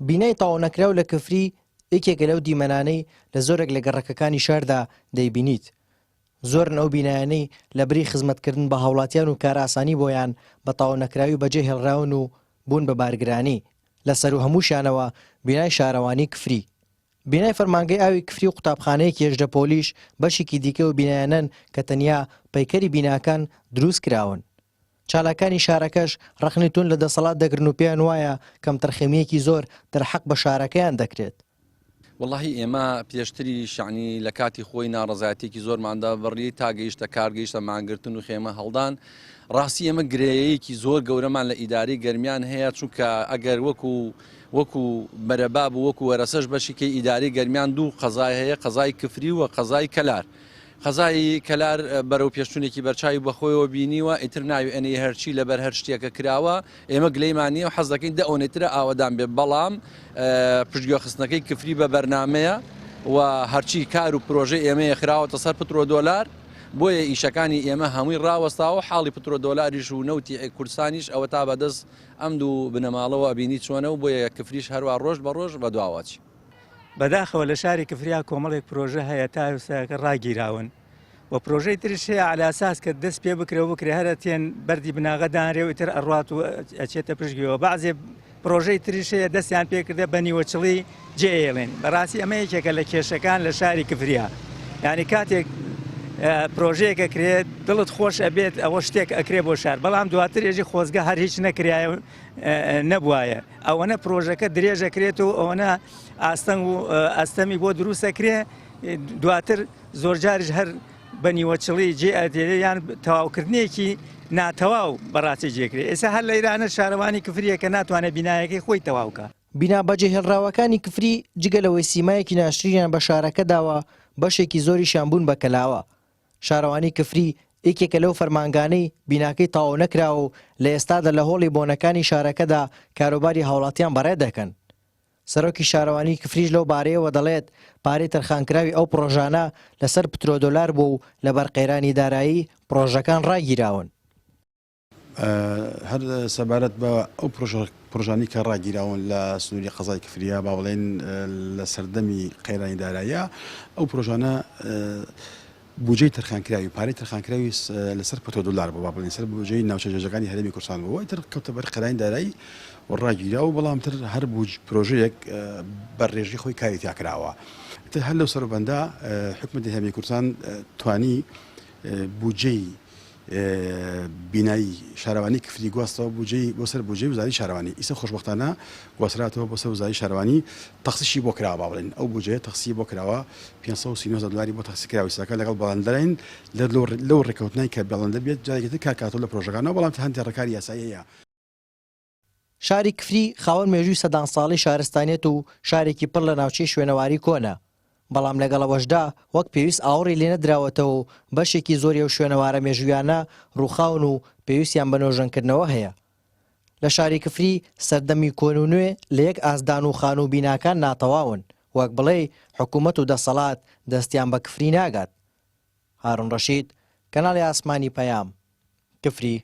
بینای تەواو نەکراو لە کفری یەکێکە لەو دیمەنانەی لە زۆرێک لە گەڕەکەکانی شاردا دەیبینیت. زۆرن ئەو بینایانەی لە بری خزمەتکردن بە هاوڵاتیان و کاراسانی بۆیان بە تەواو نەکراوی بەجێ هێڵراون و بوون بە بارگرانی. لەسەر و هەمووشیانەوە بینای شارەوانی کفری. بینای فەرمانگەی ئاوی کفری و قوتابخانەیەکی هێژدە پۆلیش بەشێکی دیکە و بینایانەن کە تەنیا پەیکەری بیناکان دروست کراون. چالاکانی شارەکەش ڕەخنیتون لە دەسەڵات دەگرن و پێیان وایە کەم تەرخەمیەکی زۆر دەرحەق بە شارەکەیان دەکرێت. والله ئێمە پێشتری شعنی لە کاتی خۆی ناڕزایەتێکی زۆرماندا بڕی تا گەیشتە کارگەیشتە مانگرتن و خێمە هەڵدان. ڕاستی ئێمە گرەیەکی زۆر گەورەمان لە ئیداری گەرمیان هەیە، چونکە ئەگەر وەکو بەرەباب و وەکو وەرەسەش بەشێکی ئیداری گەرمیان دوو قەزای هەیە، قەزای کفری و قەزای کەلار. قەزای کەلار بەرەو پێشتونێکی بەرچاوی بەخۆیەوە بینیوە، ئیتر ناوی ئەنی هەرچی لەبەر هەر شتێکە کراوە ئێمە گلەیمانیە و حەز دەکەین دەئۆنێترە ئاوەدان بێ، بەڵام پشتگوێ خستنەکەی کفری بە بەرنامەیە و هەرچی کار و پرۆژەی ئێمەیە خراوەتە سەر پترۆ دۆلار، بۆیە ئیشەکانی ئێمە هەمووی ڕاوەستاوە، حاڵی پترۆ دۆلاریش و نەوتی کوردستانیش ئەوە تا بەدەست ئەم دوو بنەماڵەوە ئەبینی چۆنە و بۆیە کفریش هەروە ڕۆژ بە ڕۆژ بە دواوەچی. بەداخەوە لە شاری کفریا کۆمەڵێک پرۆژە هەیە تا وساکە ڕاگیراون و پرۆژەی ترش هەیە على ئاساس کە دەست پێ بکرێ هەرە تێن بەردی بناغە دانرێ و ئیتر ئەڕات و ئەچێتە پشتگوێەوە. بەعزێ پرۆژەی تریش هەیە دەستیان پێکردە بە نیوەچڵی جێڵێن. بەڕاستی ئەمە یەکێکە لە کێشەکان لە شاری کفریا. یعنی کاتێک پرۆژەیەکە کرێت دڵت خۆش ئەبێت ئەوە شتێک ئەکرێ بۆ شار، بەڵام دواتر ێژی خۆزگە هەر هیچ نەکرایە نەبوایە. ئەوەنە پرۆژەکە درێژەکرێت و ئەوەنە ئاستەنگ و ئەستەمی بۆ دروستەکرێ، دواتر زۆر جاریش هەر بە نیوەچڵی جێ ئەدێ یان تەواوکردنێکی ناتەواو بەڕاستی جێکرێت. ئێستا هەر لە ئیرانە شارەوانی کفریە کە ناتوانێت بینایەکەی خۆی تەواوکە. بینا بەجێهێڵراوەکانی کفری جگە لەوەی سیمایەکی ناشرینیان بە شارەکە داوە بەشێکی زۆریشیان بوون بە کەلاوە. شارەوانی کفری یەکێکە لەو فەرمانگانەی بیناکەی تەواو نەکراوە و لە ئێستادا لە هۆڵی بۆنەکانی شارەکەدا کاروباری هاوڵاتیان بەڕێ دەکەن. سەرۆکی شارەوانی کفریش لەو بارەیەوە دەڵێت پارەی تەرخانکراوی ئەو پرۆژانە لەسەر پترۆ دۆلار بوو و لە بەرقەیرانی دارایی پرۆژەکان ڕاگیراون. هەر سەبارەت بە ئەو پرۆژانی کە ڕاگیراون لە سنووری قەزای کفریە با بڵێن لە سەردەمی قەیرانی داراییە، ئەو پرۆژانە بودجەی تەرخانکراوی پارەی تەرخانکراوی لەسەر پترۆ دۆلار بوو، با بڵێن سەر بودجەی ناوچە جێژەکانی هەرێمی کوردستان بووە، ئیتر کەوتە بەر قەیرانی دارایی و ڕاگیرا و بەڵامتر هەر پرۆژەیەک بەڕێژی خۆی کاری تیا کراوە. هەر لەو سەربەندا حکومەتی هەرێمی کوردستان توانی بودجەی بینایی شارەوانی کفری گواستەوە بۆ سەر بودجەی وزاری شارەوانی. ئیسا خۆشبەختانە گواستراتەوە بۆ سەر وزاری شارەوانی تەخسیشی بۆ کراوە، با بڵێن ئەو بودجەیە تەخسی بۆ کراوە 539 دلاری بۆ تەخسی کراوی ساکە لەگەڵ بەڵندەرین لەو ڕێکەوتنای کە بەڵندە بێت جارێکتر کارکاتۆ لە پرۆژەکانەوە، بەڵام هەندێک ڕێکاری یاسایی هەیە. شاری کفری خاوەن مێژووی سەدان ساڵی شارستانیەت و شارێکی پڕ لە ناوچەی شوێنەواری کۆنە، بەڵام لەگەڵەوەشدا وەک پێویست ئاوڕی لێ نەدراوەتەوە و بەشێکی زۆری ئەو شوێنەوارە مێژوویانە ڕووخاون و پێویستیان بە نۆژەنکردنەوە هەیە. لە شاری کفری سەردەمی کۆن و نوێ لە یەک ئازدان و خان و بیناکان ناتەواون، وەک بڵێ حکوومەت و دەسەڵات دەستیان بە کفری ناگات. هارون ڕەشید، کەناڵی ئاسمانی پەیام، کفری.